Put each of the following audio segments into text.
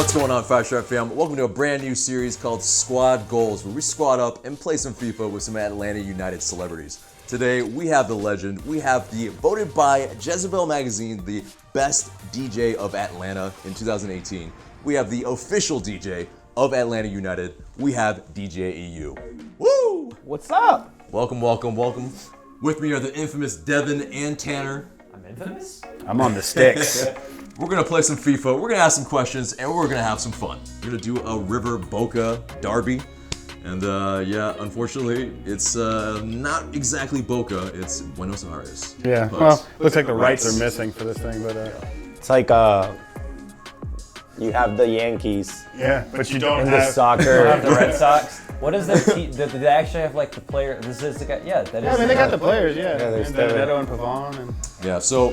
What's going on, 5-Star fam? Welcome to a brand new series called Squad Goals, where we squad up and play some FIFA with some Atlanta United celebrities. Today, we have the legend. We have the voted by Jezebel Magazine the best DJ of Atlanta in 2018. We have the official DJ of Atlanta United. We have djeu. Woo! What's up? Welcome, welcome, welcome. With me are the infamous Devin and Tanner. I'm infamous? I'm on the sticks. We're gonna play some FIFA, we're gonna ask some questions, and we're gonna have some fun. We're gonna do a River Boca derby. And yeah, unfortunately, it's not exactly Boca, it's Buenos Aires. Yeah, But well, looks like the rights are missing for this thing, but It's like you have the Yankees yeah, but you don't and have the soccer. You have the Red Sox. What is their team? Do they actually have like the player? This is the guy. Yeah, that is. Yeah, I mean, they got the players, yeah. there's And Devin. Benedetto and Pavon. And yeah, so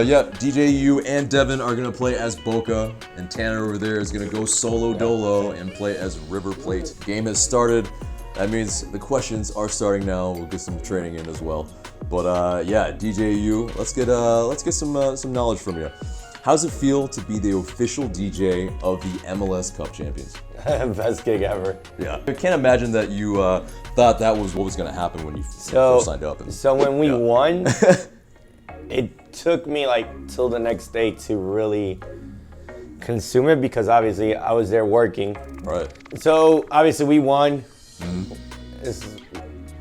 yeah, djeu and Devin are gonna play as Boca, and Tanner over there is gonna go solo dolo and play as River Plate. Game has started. That means the questions are starting now. We'll get some training in as well. But yeah, djeu, let's get some knowledge from you. How's it feel to be the official DJ of the MLS Cup champions? Best gig ever. Yeah, I can't imagine that you thought that was what was going to happen when you first signed up. So when we won, it took me like till the next day to really consume it because obviously I was there working. Right. So obviously we won.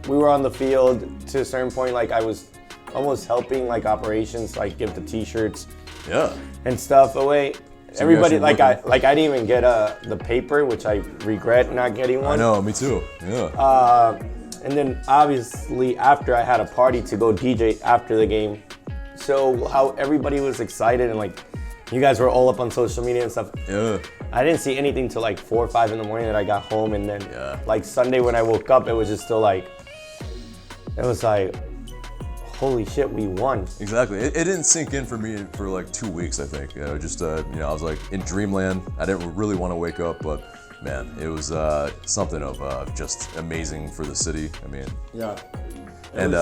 We were on the field to a certain point. Like I was almost helping like operations, like give the T-shirts. Yeah. And stuff away. So Everybody like I didn't even get the paper, which I regret not getting one. I know, me too. Yeah. And then obviously after I had a party to go DJ after the game. So how everybody was excited and like you guys were all up on social media and stuff. Yeah. I didn't see anything till like 4 or 5 in the morning that I got home, and then like Sunday when I woke up, it was just still like holy shit, we won. Exactly. It didn't sink in for me for like 2 weeks, I think. You know, just I was like in dreamland. I didn't really want to wake up, but man, it was something of just amazing for the city. I mean, Yeah. and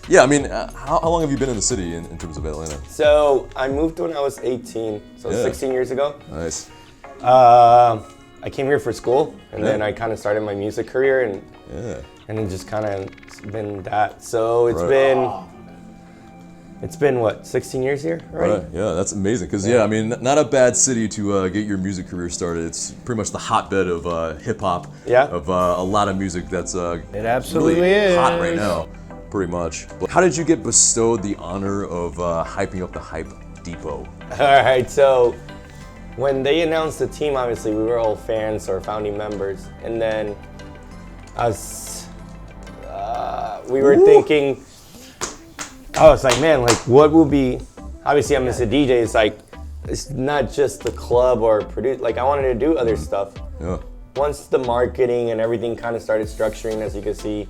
yeah, I mean, how long have you been in the city in terms of Atlanta? So I moved when I was 18, so Yeah. 16 years ago. Nice. I came here for school, and then I kind of started my music career, and it just kind of been that. So it's been what, 16 years here already? Right. Yeah, that's amazing. Because I mean, not a bad city to get your music career started. It's pretty much the hotbed of hip hop. Yeah. Of a lot of music that's it absolutely really is hot right now, pretty much. But how did you get bestowed the honor of hyping up the Hype Depot? All right, so when they announced the team, obviously we were all fans or founding members, and then we were thinking, I was like, man, like what will be, obviously I'm just a DJ, it's not just the club or produce, like I wanted to do other stuff. Yeah. Once the marketing and everything kind of started structuring, as you can see,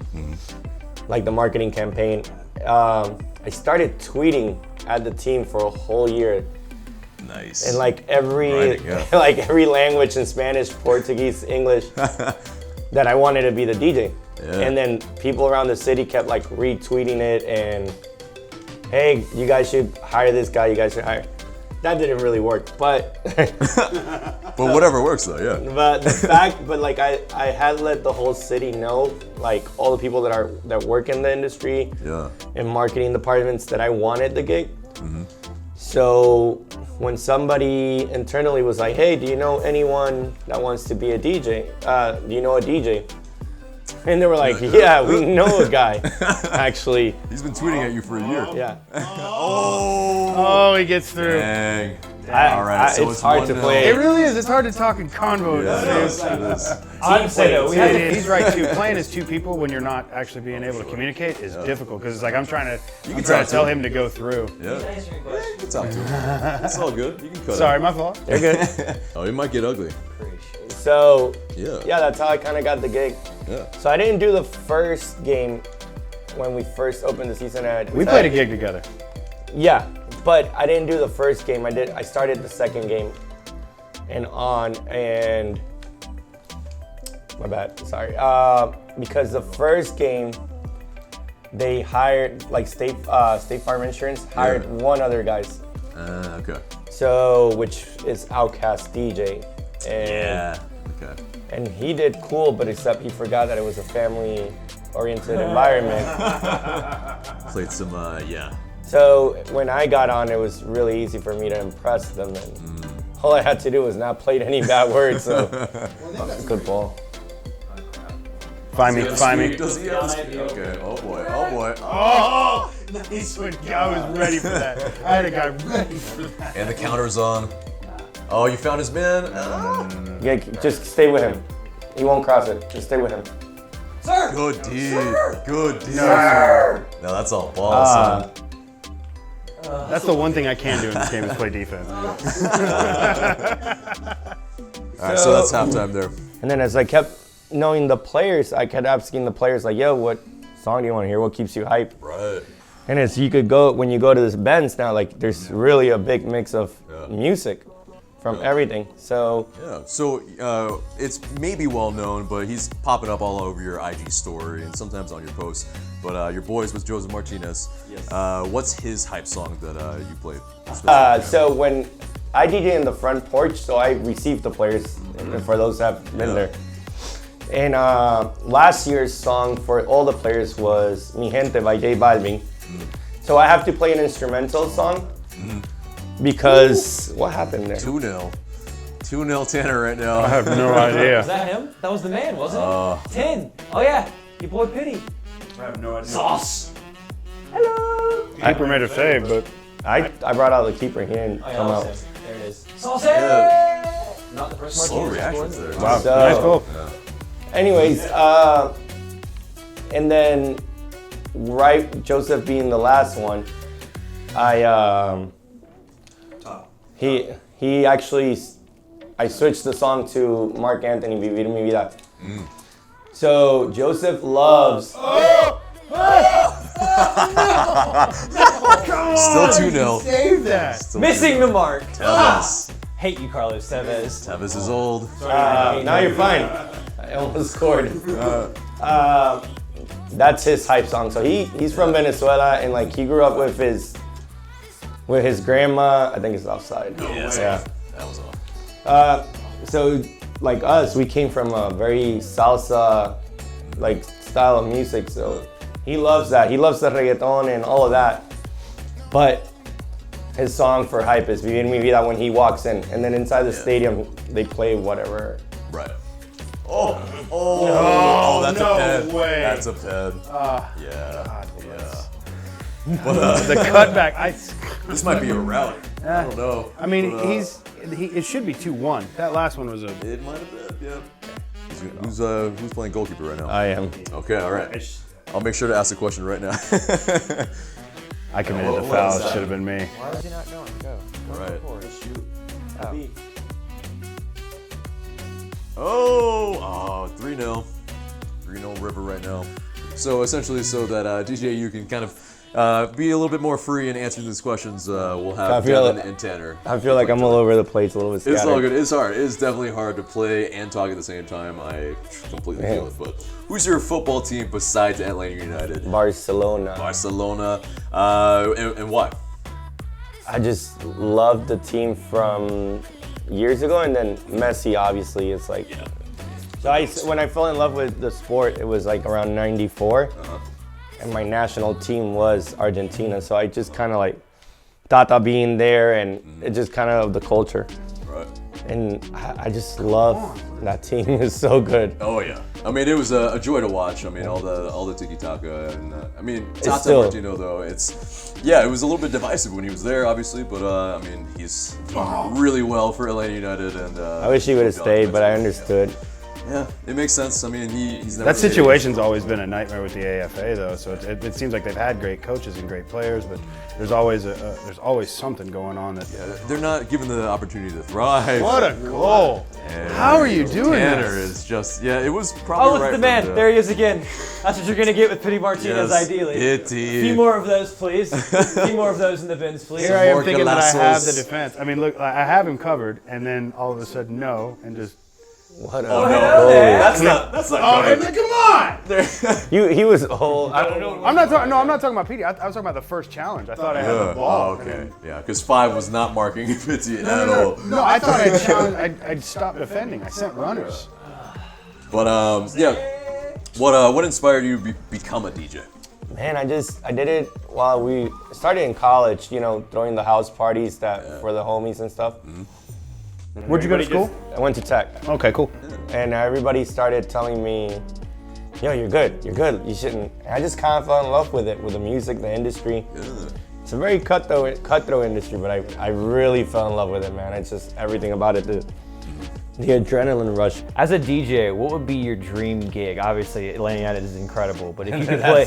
like the marketing campaign, I started tweeting at the team for a whole year. Nice. In like every like every language in Spanish, Portuguese, English that I wanted to be the DJ. Yeah. And then people around the city kept like retweeting it and hey, you guys should hire this guy, you guys should hire. That didn't really work, but But whatever works though, yeah. but the fact, but like I had let the whole city know, like all the people that work in the industry and marketing departments, that I wanted the gig. So when somebody internally was like, hey, do you know anyone that wants to be a DJ? Do you know a DJ? And they were like, yeah, we know a guy, actually. He's been tweeting at you for a year. Yeah. oh, he gets through. Dang. All right, so it's hard to 1-0. play. It really is. It's hard to talk in convo. Yeah, it is. Honestly, though, we had He's right too. Playing as two people when you're not actually being able to communicate is difficult because it's like I'm trying to tell him to go through. Yeah. It's up to him. It's all good. You can cut Sorry, it. my fault. They're good. Oh, it might get ugly. So Yeah. that's how I kind of got the gig. Yeah. So I didn't do the first game when we first opened the season. We played a gig together. Yeah, but I didn't do the first game. I started the second game and my bad, sorry. Because the first game, they hired, like State Farm Insurance hired one other guys. Okay. So, which is Outcast DJ. And, Okay. and he did cool, but except he forgot that it was a family-oriented environment. Played some, yeah. So when I got on, it was really easy for me to impress them. And all I had to do was not play any bad words. So good ball. Find me. Does he have speed? Okay. Oh boy. Oh, nice one. I was ready for that. I had a guy ready for that. And the counter's on. Oh, you found his man. Yeah, just stay with him. He won't cross it. Just stay with him. Sir! Good D. Sir! Good D. Sir! No, that's all ball, son. That's the one thing I can do in this game is play defense. All right, so that's halftime there. And then as I kept knowing the players, I kept asking the players like, yo, what song do you want to hear? What keeps you hype? Right. And as you could go, when you go to this Benz now, like there's really a big mix of music from everything. So Yeah. So it's maybe well known, but he's popping up all over your IG story and sometimes on your posts. But your boys with Josef Martinez. Yes. What's his hype song that you played? so when I DJ in the front porch, so I received the players for those that have been there. And last year's song for all the players was Mi Gente by J Balvin. So I have to play an instrumental song because what happened there? 2-0. 2-0 Tanner right now. I have no Was idea. that him? That was the man, wasn't it? 10. Oh yeah, your boy Pity. I have no idea. Sauce. Hello. Keeper made a save, but I brought out the keeper. He didn't Oh, yeah, come that out. was him. There it is. Sauce. Not the first Slow Martinez reactions scored. there. wow, So- nice goal. Anyways, and then right, Joseph being the last one, he actually, I switched the song to Mark Anthony, Vivir Mi Vida. So Joseph loves. Still 2-0. Save that. Still Missing the mark. Tevez. Hate you, Carlos Tevez. Tevez is old. Now you're fine. I almost scored. That's his hype song. So he's from Venezuela and like he grew up with his grandma. I think it's offside. Yeah. That was off. So like us, we came from a very salsa like style of music. So he loves that. He loves the reggaeton and all of that. But his song for hype is Vivir Mi Vida when he walks in. And then inside the stadium, they play whatever. Right. Oh, that's no a ped. way. That's a ped. Yeah. God Yeah. the cutback. This might be a rally. I don't know. I mean, But, it should be 2-1. That last one was a. It might have been, yeah. Who's playing goalkeeper right now? I am. Okay, all right. I'll make sure to ask the question right now. I committed the what foul. is It that? should have been me. Why is he not going? Go. All right. Shoot. Oh, 3-0. 3-0 River right now. So essentially, so that DJU can kind of be a little bit more free in answering these questions, we'll have Devin and Tanner. I feel like I'm all over the place, a little bit scattered. It's all good. It's hard. It's definitely hard to play and talk at the same time. I completely feel it. But who's your football team besides Atlanta United? Barcelona. Barcelona. And why? I just love the team from years ago, and then Messi, obviously, it's like. Yeah. So when I fell in love with the sport, it was like around '94, and my national team was Argentina. So I just kind of like Tata being there, and it just kind of the culture. Right. And I just love that team. It's so good. Oh yeah. I mean, it was a joy to watch. I mean, all the tiki taka, and I mean, Tata still- Martino though. It was a little bit divisive when he was there, obviously, but I mean, he's doing really well for Atlanta United, and I wish he would have stayed, but I understood. Yeah, it makes sense. I mean, he's never That situation's always been a nightmare with the AFA, though. So it seems like they've had great coaches and great players, but there's always something going on that. They're not given the opportunity to thrive. What a goal! And How are you doing Tanner this? is just it was probably Oh, look right at the for man. him to- There he is again. That's what you're going to get with Pity Martinez, Yes, ideally. Pity. A few more of those, please. A few more of those in the bins, please. Here I am more thinking that I have the golazos. defense. I mean, look, I have him covered, and then all of a sudden, no, and just What Oh up? no, that's not Oh, good. man, come on! He was old. I don't know. I'm not talking about PD. I was talking about the first challenge. I thought I had the ball. Oh, okay. Yeah, because 5 was not marking Fitzy at all. No, I thought I'd challenge. I'd stop defending. I sent runners. But yeah, what inspired you to become a DJ? Man, I did it while we started in college, you know, throwing the house parties for the homies and stuff. Where'd you go to school? I went to Tech. Okay, cool. And everybody started telling me, yo, you're good, you shouldn't. And I just kind of fell in love with it, with the music, the industry. It's a very cutthroat industry, but I really fell in love with it, man. It's just everything about it, the adrenaline rush. As a DJ, what would be your dream gig? Obviously, Atlanta United is incredible, but if you could play,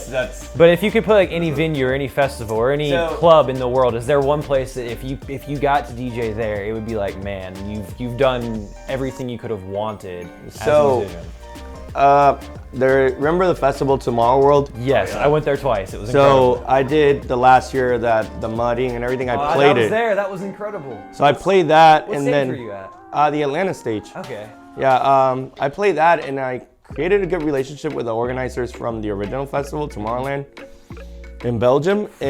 but if you could play like any venue or any festival or any club in the world, is there one place that if you got to DJ there, it would be like, man, you've done everything you could have wanted as a musician? Remember the festival Tomorrow World? Yes, I went there twice. It was incredible. So I did the last year that the mudding and everything. I played I was it. there. That was incredible. So I played that, What and stage then were you at? The Atlanta stage. Okay. Yeah, I played that, and I created a good relationship with the organizers from the original festival, Tomorrowland, in Belgium. If you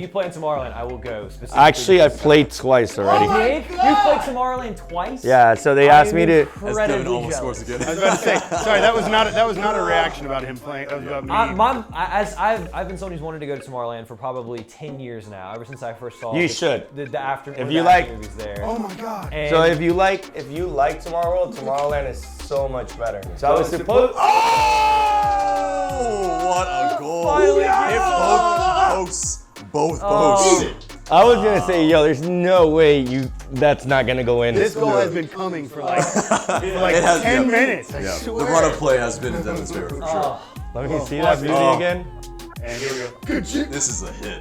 And play in Tomorrowland, I will go. Specifically. actually, I played twice already. You did? You played Tomorrowland twice? Yeah, so they asked me to. As Devin Incredibly almost jealous. scores again. I was about to say, sorry, that was not a reaction about him playing. About me. I've been someone who's wanted to go to Tomorrowland for probably 10 years now. Ever since I first saw You should. the after If the you after like- movies there. Oh my God. And So if you like Tomorrow World, Tomorrowland is so much better. So I was supposed. Oh, what a goal! Finally Both posts. I was gonna say, yo, there's no way that's not gonna go in. This goal has been coming for like It has, 10 yeah. minutes. I Yeah, the swear. run of play has been in Devin's favor for sure. Let me see that beauty Oh. again. And here we go. Good shit. This is a hit.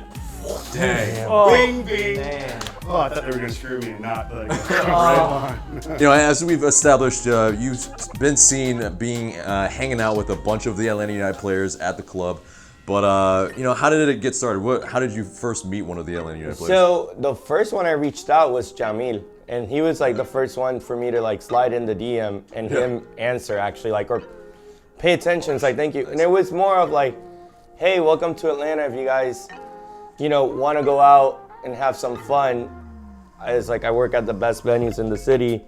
Dang. Bing, bing. man. Oh, I thought they were gonna screw me and not like right on. You know, as we've established, you've been seen being hanging out with a bunch of the Atlanta United players at the club. But you know, how did it get started? How did you first meet one of the Atlanta United players? So the first one I reached out was Jamil, and he was like the first one for me to like slide in the DM and him answer actually, like, or pay attention. It's like, thank you. And it was more of like, hey, welcome to Atlanta. If you guys, you know, want to go out and have some fun, it's like I work at the best venues in the city.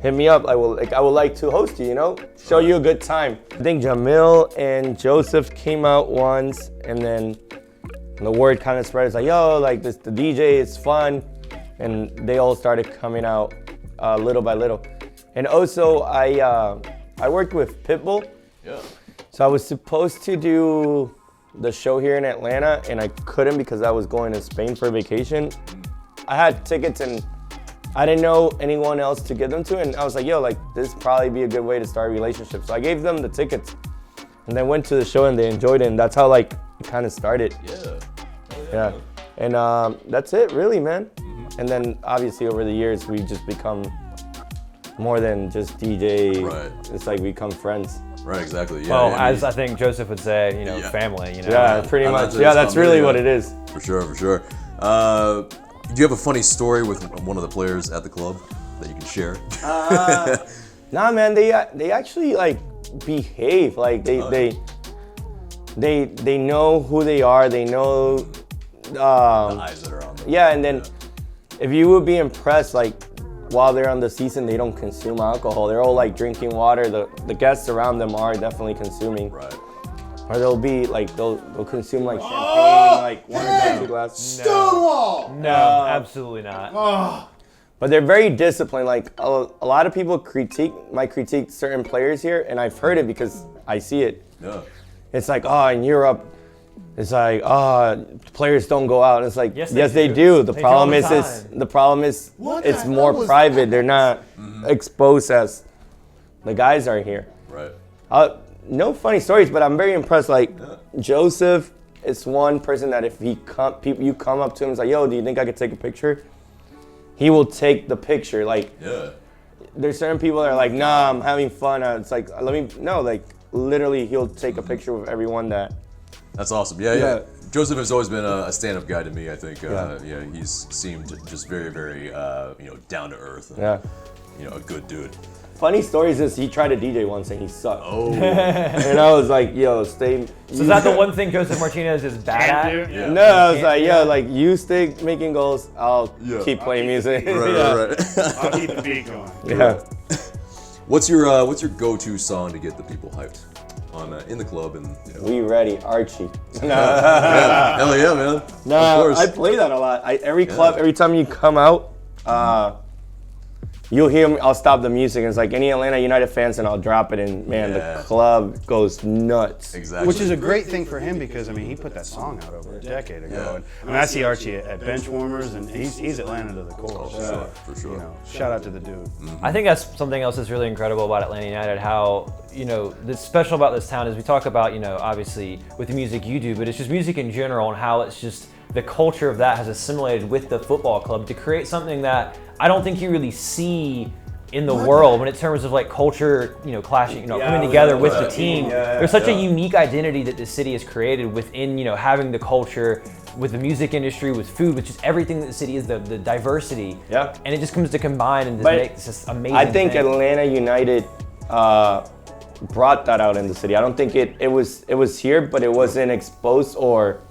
Hit me up. I would like to host you. You know, show you a good time. I think Jamil and Joseph came out once, and then the word kind of spread. It's like, yo, like the DJ is fun, and they all started coming out little by little. And also, I worked with Pitbull. Yeah. So I was supposed to do the show here in Atlanta, and I couldn't because I was going to Spain for vacation. I had tickets, and I didn't know anyone else to give them to, and I was like, yo, like, this probably be a good way to start a relationship. So I gave them the tickets, and then went to the show, and they enjoyed it, and that's how, like, it kind of started. Yeah. And that's it, really, man. And then, obviously, over the years, we've just become more than just DJ. Right. It's like we become friends. Right, exactly. Yeah, Well, I mean, as I think Joseph would say, you know, Yeah. family. You know. Yeah, pretty I'm not much. saying Yeah, it's that's not really really what a- it is. for sure, for sure. Do you have a funny story with one of the players at the club that you can share? Nah, man, they actually like behave. Like they know who they are. They know. The eyes that are on them. Yeah, and then if you would be impressed, like while they're on the season, they don't consume alcohol. They're all like drinking water. The guests around them are definitely consuming. Right. Or they'll be like they'll consume like champagne, like one or two glasses. Stonewall. No, absolutely not. But they're very disciplined. Like a lot of people critique certain players here, and I've heard it because I see it. Yeah. It's like, oh, in Europe, it's like, oh, players don't go out. It's like, Yes, yes, they they do. do. The They do problem all is, the it's time. the problem is, What it's the more hell was private. that? They're not exposed as the guys are here. Right. No funny stories, but I'm very impressed. Like Joseph is one person that if you come up to him, it's like, yo, do you think I could take a picture? He will take the picture. Like, Yeah. there's certain people that are like, nah, I'm having fun. It's like, like literally, he'll take a picture with everyone that. That's awesome. Yeah. Yeah. Joseph has always been a stand-up guy to me. I think. Yeah. Yeah. He's seemed just very, very, you know, down to earth. And, Yeah. You know, a good dude. funny stories is he tried to DJ once and he sucked. Oh. And I was like, yo, stay. So is that the one thing Josef Martinez is bad at? Yeah. No, I was like, yo, like you stay making goals, I'll keep playing music. Right. I'll keep the beat going. Yeah. What's your go-to song to get the people hyped on in the club and? You know. We ready, Archie. Yeah, hell yeah, man. No, Of course. I play that a lot. Every club, every time you come out, you'll hear me. I'll stop the music. And it's like any Atlanta United fans, and I'll drop it, and man, the club goes nuts. Exactly. Which is a great thing for him because I mean he put that song out over a decade ago. Yeah. And I mean I see Archie at bench warmers and he's Atlanta to the core. So, for sure. You know, shout out to the dude. I think that's something else that's really incredible about Atlanta United. How, you know, the special about this town is we talk about, you know, obviously with the music you do, but it's just music in general and how it's just the culture of that has assimilated with the football club to create something that I don't think you really see in the world when in terms of like culture, you know, clashing, you know, coming together with the team. There's such a unique identity that this city has created within, you know, having the culture with the music industry, with food, with just everything that the city is, the diversity. Yeah. And it just comes to combine and just make this amazing I think thing. Atlanta United brought that out in the city. I don't think it was here, but it wasn't exposed or.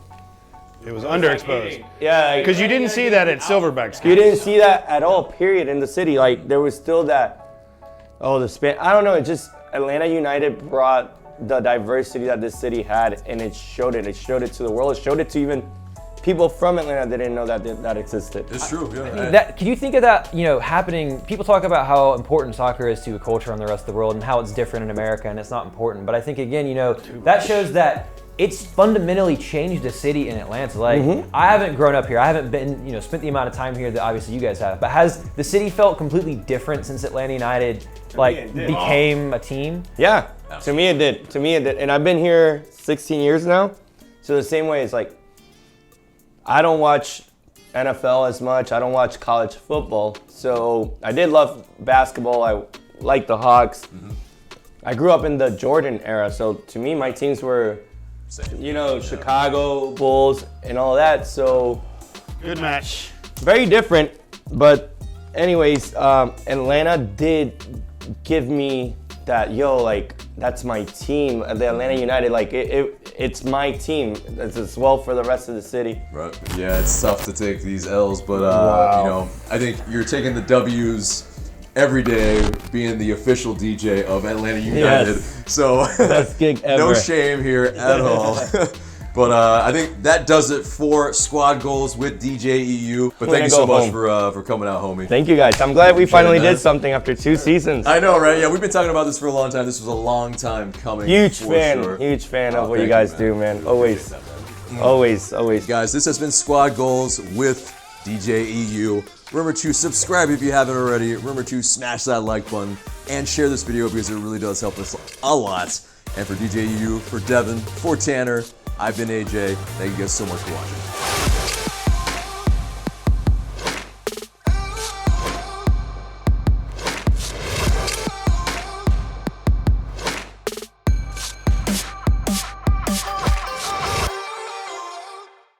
It was underexposed. Yeah. Because you didn't see that at Silverback's. You didn't see that at all, period, in the city. Like, there was still that, the spin. I don't know, it just, Atlanta United brought the diversity that this city had, and it showed it. It showed it to the world. It showed it to even people from Atlanta that didn't know that existed. It's true, yeah. That, can you think of that, you know, happening? People talk about how important soccer is to a culture on the rest of the world and how it's different in America and it's not important. But I think, again, you know, that shows that it's fundamentally changed the city in Atlanta. Like, I haven't grown up here. I haven't been, you know, spent the amount of time here that obviously you guys have. But has the city felt completely different since Atlanta United, like, became a team? Yeah, to me it did. And I've been here 16 years now. So the same way, it's like, I don't watch NFL as much. I don't watch college football. So I did love basketball. I like the Hawks. I grew up in the Jordan era. So to me, my teams were, you know, Chicago Bulls and all that. So Good match. very different. But anyways, Atlanta did give me that, like, that's my team. The Atlanta United, like, it's my team. It's as well for the rest of the city. Right. Yeah, it's tough to take these L's, but you know, I think you're taking the W's every day, being the official DJ of Atlanta United. Yes. So Best gig ever. no shame here at all. But I think that does it for Squad Goals with DJ EU. But thank you so much for coming out, homie. Thank you, guys. I'm glad we finally did something after 2 seasons. I know, right? Yeah, we've been talking about this for a long time. This was a long time coming. Huge for fan sure. of what you guys do, man. Always. Guys, this has been Squad Goals with DJ EU. Remember to subscribe if you haven't already. Remember to smash that like button and share this video because it really does help us a lot. And for DJ EU, for Devin, for Tanner, I've been AJ. Thank you guys so much for watching.